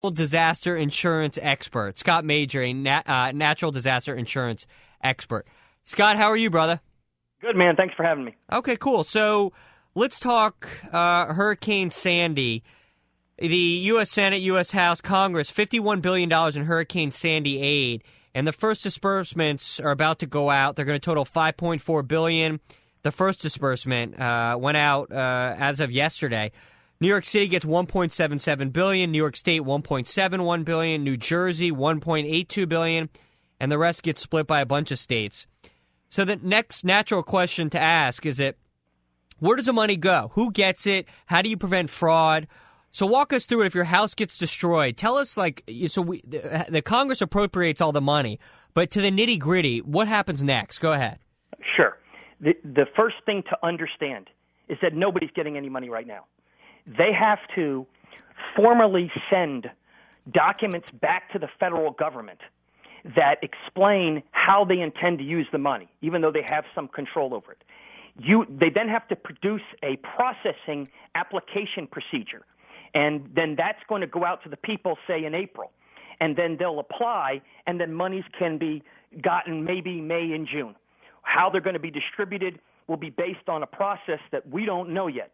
disaster insurance expert, Scott Major, a natural disaster insurance expert. Scott, how are you, brother? Good, man. Thanks for having me. Okay, cool. So let's talk Hurricane Sandy. The U.S. Senate, U.S. House, Congress, $51 billion in Hurricane Sandy aid. And the first disbursements are about to go out. They're going to total $5.4 billion. The first disbursement went out as of yesterday. New York City gets $1.77 billion, New York State $1.71 billion, New Jersey $1.82 billion, and the rest gets split by a bunch of states. So the next natural question to ask is where does the money go? Who gets it? How do you prevent fraud? So walk us through it. If your house gets destroyed, tell us, the Congress appropriates all the money, but to the nitty-gritty, what happens next? Go ahead. Sure. The first thing to understand is that nobody's getting any money right now. They have to formally send documents back to the federal government that explain how they intend to use the money, even though they have some control over it. They then have to produce a processing application procedure, and then that's going to go out to the people, say, in April. And then they'll apply, and then monies can be gotten maybe May and June. How they're going to be distributed will be based on a process that we don't know yet.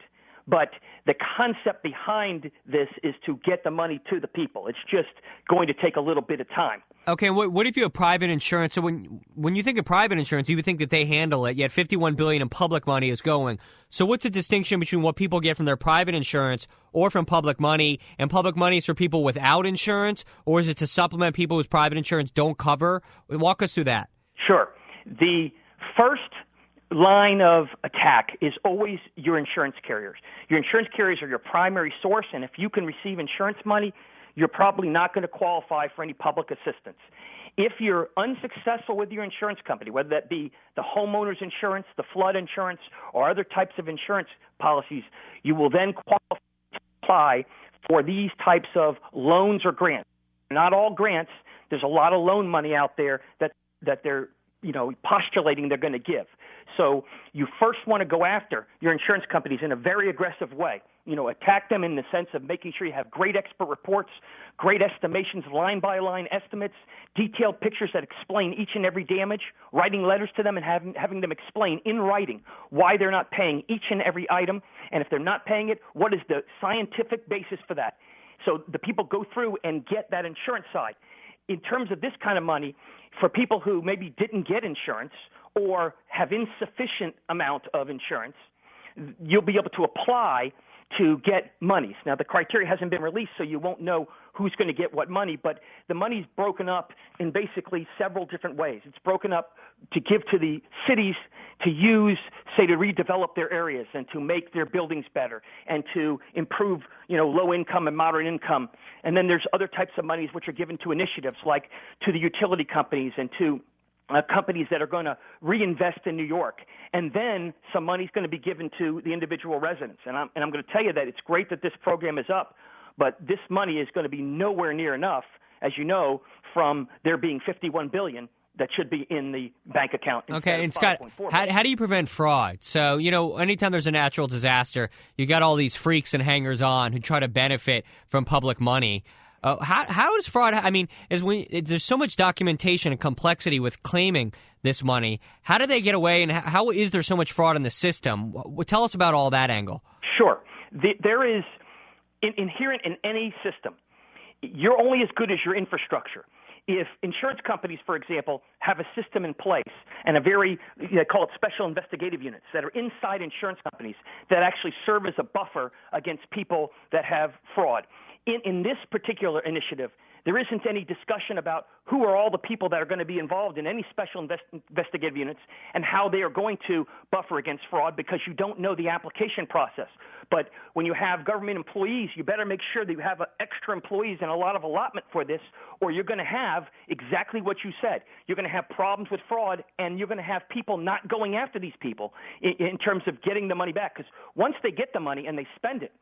But the concept behind this is to get the money to the people. It's just going to take a little bit of time. Okay, what if you have private insurance? So when you think of private insurance, you would think that they handle it, yet $51 billion in public money is going. So what's the distinction between what people get from their private insurance or from public money, and public money is for people without insurance, or is it to supplement people whose private insurance don't cover? Walk us through that. Sure. The first line of attack is always your insurance carriers. Your insurance carriers are your primary source, and if you can receive insurance money, you're probably not going to qualify for any public assistance. If you're unsuccessful with your insurance company, whether that be the homeowner's insurance, the flood insurance, or other types of insurance policies, you will then qualify for these types of loans or grants. Not all grants. There's a lot of loan money out there that they're postulating they're going to give. So you first want to go after your insurance companies in a very aggressive way. Attack them in the sense of making sure you have great expert reports, great estimations, line-by-line estimates, detailed pictures that explain each and every damage, writing letters to them and having them explain in writing why they're not paying each and every item, and if they're not paying it, what is the scientific basis for that. So the people go through and get that insurance side. In terms of this kind of money, for people who maybe didn't get insurance or have insufficient amount of insurance, you'll be able to apply to get monies. Now, the criteria hasn't been released, so you won't know who's going to get what money, but the money's broken up in basically several different ways. It's broken up to give to the cities to use, say, to redevelop their areas and to make their buildings better and to improve, low income and moderate income. And then there's other types of monies which are given to initiatives like to the utility companies and to companies that are going to reinvest in New York. And then some money is going to be given to the individual residents. And I'm going to tell you that it's great that this program is up, but this money is going to be nowhere near enough, as you know, from there being $51 billion that should be in the bank account. Okay, and Scott, how do you prevent fraud? So, anytime there's a natural disaster, you got all these freaks and hangers-on who try to benefit from public money. How is fraud? I mean, there's so much documentation and complexity with claiming this money. How do they get away, and how is there so much fraud in the system? Tell us about all that angle. Sure. There is inherent in any system. You're only as good as your infrastructure. If insurance companies, for example, have a system in place and they call it special investigative units that are inside insurance companies that actually serve as a buffer against people that have fraud. In this particular initiative, there isn't any discussion about who are all the people that are going to be involved in any special investigative units and how they are going to buffer against fraud, because you don't know the application process. But when you have government employees, you better make sure that you have extra employees and a lot of allotment for this, or you're going to have exactly what you said. You're going to have problems with fraud, and you're going to have people not going after these people in terms of getting the money back. Because once they get the money and they spend it,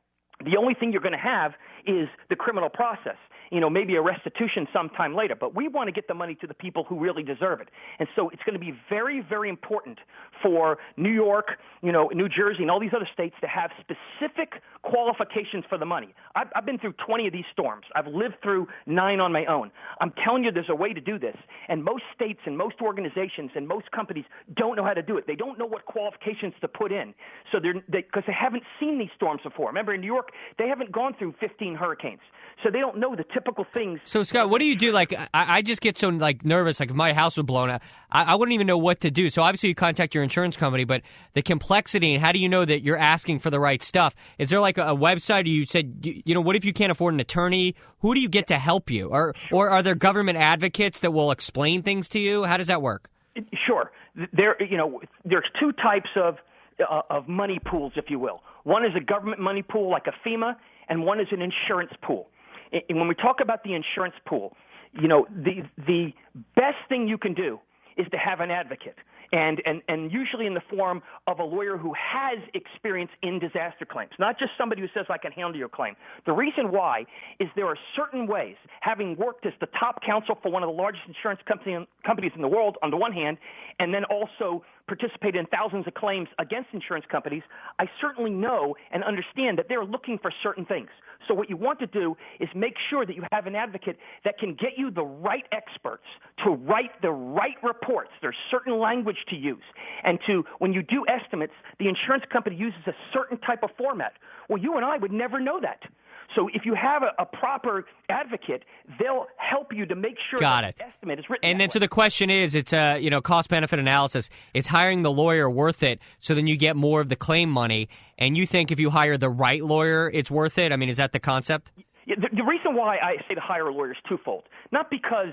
the only thing you're going to have is the criminal process. maybe a restitution sometime later. But we want to get the money to the people who really deserve it. And so it's going to be very, very important for New York, New Jersey, and all these other states to have specific qualifications for the money. I've been through 20 of these storms. I've lived through 9 on my own. I'm telling you, there's a way to do this. And most states and most organizations and most companies don't know how to do it. They don't know what qualifications to put in. So because they haven't seen these storms before. Remember, in New York, they haven't gone through 15 hurricanes. So they don't know the typical things. So, Scott, what do you do? Like, I just get so, nervous. Like, if my house was blown up, I wouldn't even know what to do. So, obviously, you contact your insurance company, but the complexity and how do you know that you're asking for the right stuff? Is there, a website? You said, what if you can't afford an attorney? Who do you get to help you? Or are there government advocates that will explain things to you? How does that work? Sure. There's 2 types of money pools, if you will. One is a government money pool like a FEMA, and one is an insurance pool. And when we talk about the insurance pool, the best thing you can do is to have an advocate, and usually in the form of a lawyer who has experience in disaster claims, not just somebody who says, I can handle your claim. The reason why is there are certain ways, having worked as the top counsel for one of the largest insurance companies in the world on the one hand, and then also participated in thousands of claims against insurance companies, I certainly know and understand that they're looking for certain things. So what you want to do is make sure that you have an advocate that can get you the right experts to write the right reports. There's certain language to use. And when you do estimates, the insurance company uses a certain type of format. Well, you and I would never know that. So if you have a proper advocate, they'll help you to make sure that the estimate is written. And then so the question is, it's cost-benefit analysis. Is hiring the lawyer worth it so then you get more of the claim money? And you think if you hire the right lawyer, it's worth it? I mean, is that the concept? Yeah, the reason why I say to hire a lawyer is twofold. Not because,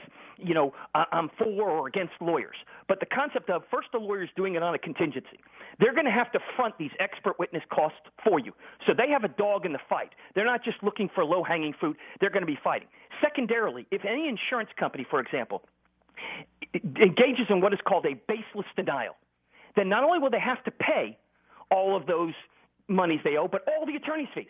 I'm for or against lawyers, but the concept of, first, the lawyer's doing it on a contingency. They're going to have to front these expert witness costs for you. So they have a dog in the fight. They're not just looking for low-hanging fruit. They're going to be fighting. Secondarily, if any insurance company, for example, engages in what is called a baseless denial, then not only will they have to pay all of those monies they owe, but all the attorney's fees.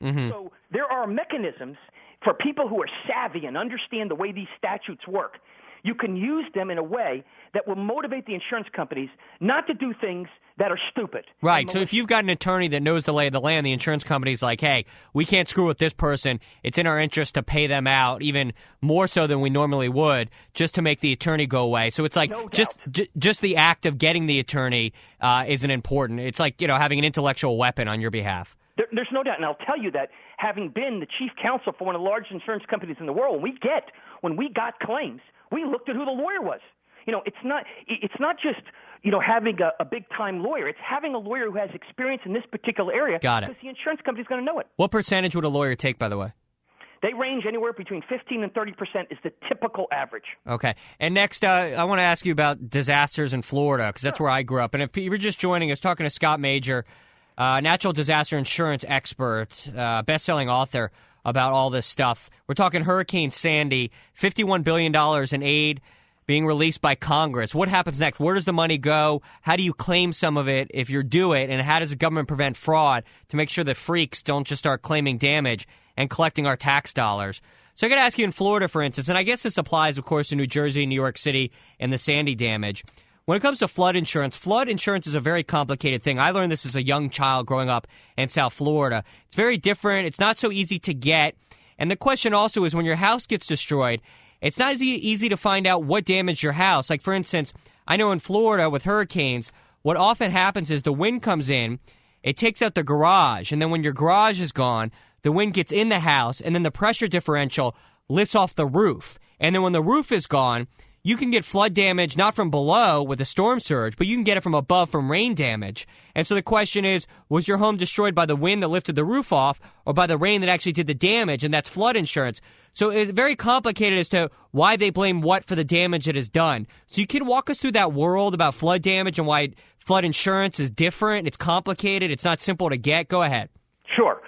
Mm-hmm. So there are mechanisms for people who are savvy and understand the way these statutes work. You can use them in a way that will motivate the insurance companies not to do things that are stupid. Right. So if you've got an attorney that knows the lay of the land, the insurance company's like, hey, we can't screw with this person. It's in our interest to pay them out even more so than we normally would just to make the attorney go away. So it's like just the act of getting the attorney isn't important. It's like, having an intellectual weapon on your behalf. There's no doubt. And I'll tell you that having been the chief counsel for one of the largest insurance companies in the world, when we got claims, we looked at who the lawyer was. It's not just, having a big-time lawyer. It's having a lawyer who has experience in this particular area. Got it. Because the insurance company's going to know it. What percentage would a lawyer take, by the way? They range anywhere between 15 and 30% is the typical average. Okay. And next, I want to ask you about disasters in Florida, because that's where I grew up. And if you were just joining us, talking to Scott Major, natural disaster insurance expert, best-selling author about all this stuff. We're talking Hurricane Sandy, $51 billion in aid being released by Congress. What happens next? Where does the money go? How do you claim some of it if you're due it? And how does the government prevent fraud to make sure that freaks don't just start claiming damage and collecting our tax dollars? So I got to ask you in Florida, for instance, and I guess this applies, of course, to New Jersey, New York City, and the Sandy damage. When it comes to flood insurance is a very complicated thing. I learned this as a young child growing up in South Florida. It's very different. It's not so easy to get. And the question also is when your house gets destroyed, it's not as easy to find out what damaged your house. Like, for instance, I know in Florida with hurricanes, what often happens is the wind comes in, it takes out the garage, and then when your garage is gone, the wind gets in the house, and then the pressure differential lifts off the roof. And then when the roof is gone, you can get flood damage not from below with a storm surge, but you can get it from above from rain damage. And so the question is, was your home destroyed by the wind that lifted the roof off or by the rain that actually did the damage? And that's flood insurance. So it's very complicated as to why they blame what for the damage that is done. So you can walk us through that world about flood damage and why flood insurance is different. It's complicated. It's not simple to get. Go ahead. Sure.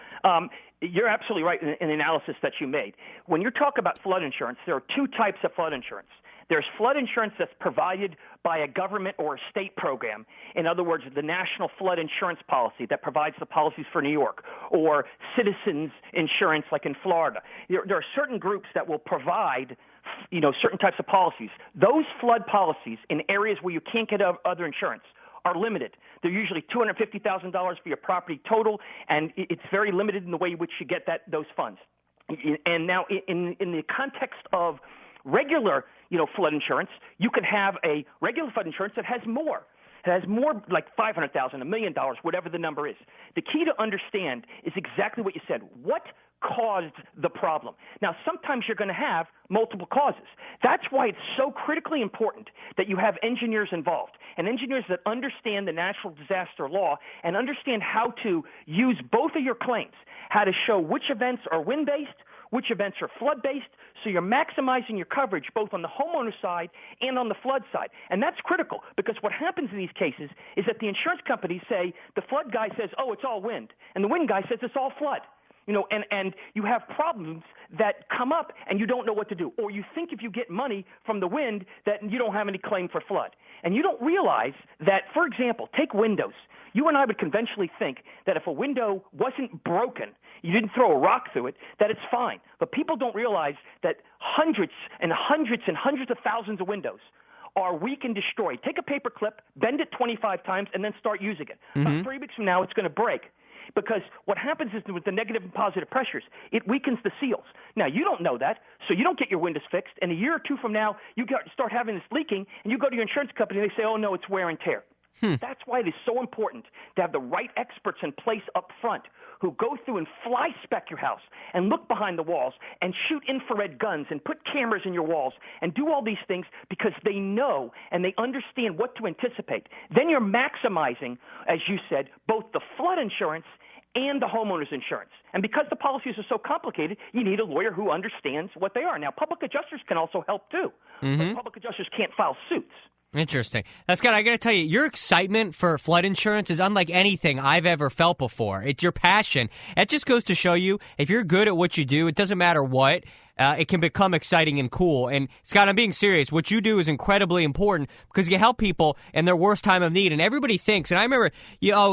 You're absolutely right in the analysis that you made. When you talk about flood insurance, there are 2 types of flood insurance. There's flood insurance that's provided by a government or a state program. In other words, the National Flood Insurance Policy that provides the policies for New York, or Citizens Insurance like in Florida. There are certain groups that will provide certain types of policies. Those flood policies in areas where you can't get other insurance are limited. They're usually $250,000 for your property total, and it's very limited in the way in which you get those funds. And now in the context of regular, flood insurance, you can have a regular flood insurance that has more. It has more, like $500,000, $1 million, whatever the number is. The key to understand is exactly what you said. What caused the problem? Now, sometimes you're going to have multiple causes. That's why it's so critically important that you have engineers involved, and engineers that understand the natural disaster law and understand how to use both of your claims, how to show which events are wind-based, which events are flood-based, so you're maximizing your coverage both on the homeowner side and on the flood side. And that's critical, because what happens in these cases is that the insurance companies say, the flood guy says, oh, it's all wind, and the wind guy says it's all flood. And you have problems that come up and you don't know what to do. Or you think if you get money from the wind that you don't have any claim for flood. And you don't realize that, for example, take windows. You and I would conventionally think that if a window wasn't broken, you didn't throw a rock through it, that it's fine. But people don't realize that hundreds and hundreds and hundreds of thousands of windows are weak and destroyed. Take a paper clip, bend it 25 times, and then start using it. About 3 weeks from now, it's going to break. Because what happens is with the negative and positive pressures, it weakens the seals. Now, you don't know that, so you don't get your windows fixed. And a year or two from now, you start having this leaking, and you go to your insurance company, and they say, oh, no, it's wear and tear. That's why it is so important to have the right experts in place up front who go through and fly spec your house and look behind the walls and shoot infrared guns and put cameras in your walls and do all these things, because they know and they understand what to anticipate. Then you're maximizing, as you said, both the flood insurance and the homeowner's insurance. And because the policies are so complicated, you need a lawyer who understands what they are. Now, public adjusters can also help too, but public adjusters can't file suits. Interesting. Scott, I got to tell you, your excitement for flood insurance is unlike anything I've ever felt before. It's your passion. It just goes to show you, if you're good at what you do, it doesn't matter what, it can become exciting and cool. And Scott, I'm being serious. What you do is incredibly important, because you help people in their worst time of need. And everybody thinks, and I remember,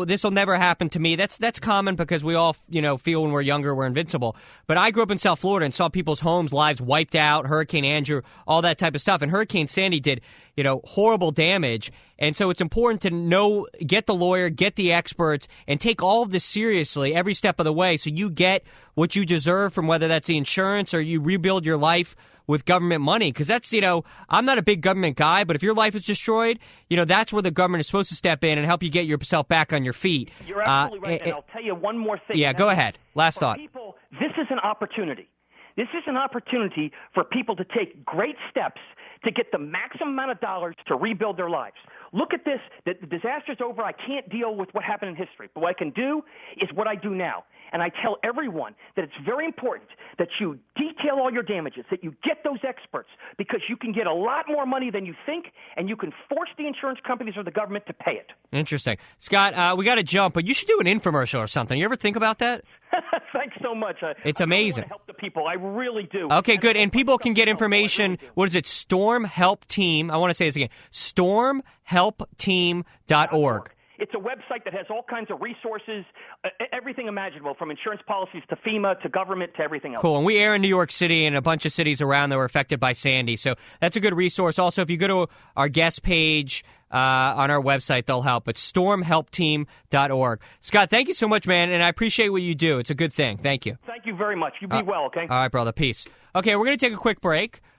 this will never happen to me. That's common, because we all, feel when we're younger we're invincible. But I grew up in South Florida and saw people's homes, lives wiped out, Hurricane Andrew, all that type of stuff. And Hurricane Sandy did, horrible damage. And so it's important to get the lawyer, get the experts, and take all of this seriously every step of the way, so you get what you deserve from whether that's the insurance or you rebuild your life with government money. Because that's, I'm not a big government guy, but if your life is destroyed, that's where the government is supposed to step in and help you get yourself back on your feet. You're absolutely right, and I'll tell you one more thing. Yeah, go ahead. Last thought. People, this is an opportunity. This is an opportunity for people to take great steps to get the maximum amount of dollars to rebuild their lives. Look at this. The disaster's over. I can't deal with what happened in history. But what I can do is what I do now. And I tell everyone that it's very important that you detail all your damages, that you get those experts, because you can get a lot more money than you think, and you can force the insurance companies or the government to pay it. Interesting. Scott, we got to jump, but you should do an infomercial or something. You ever think about that? Thanks so much. It's amazing. I really want to help the people. I really do. Okay, good. And people can get information. What is it? Storm Help Team. I want to say this again. StormHelpTeam.org. It's a website that has all kinds of resources, everything imaginable, from insurance policies to FEMA to government to everything else. Cool. And we air in New York City and a bunch of cities around that were affected by Sandy. So that's a good resource. Also, if you go to our guest page on our website, they'll help. It's stormhelpteam.org. Scott, thank you so much, man, and I appreciate what you do. It's a good thing. Thank you. Thank you very much. You be well, okay? All right, brother. Peace. Okay, we're going to take a quick break.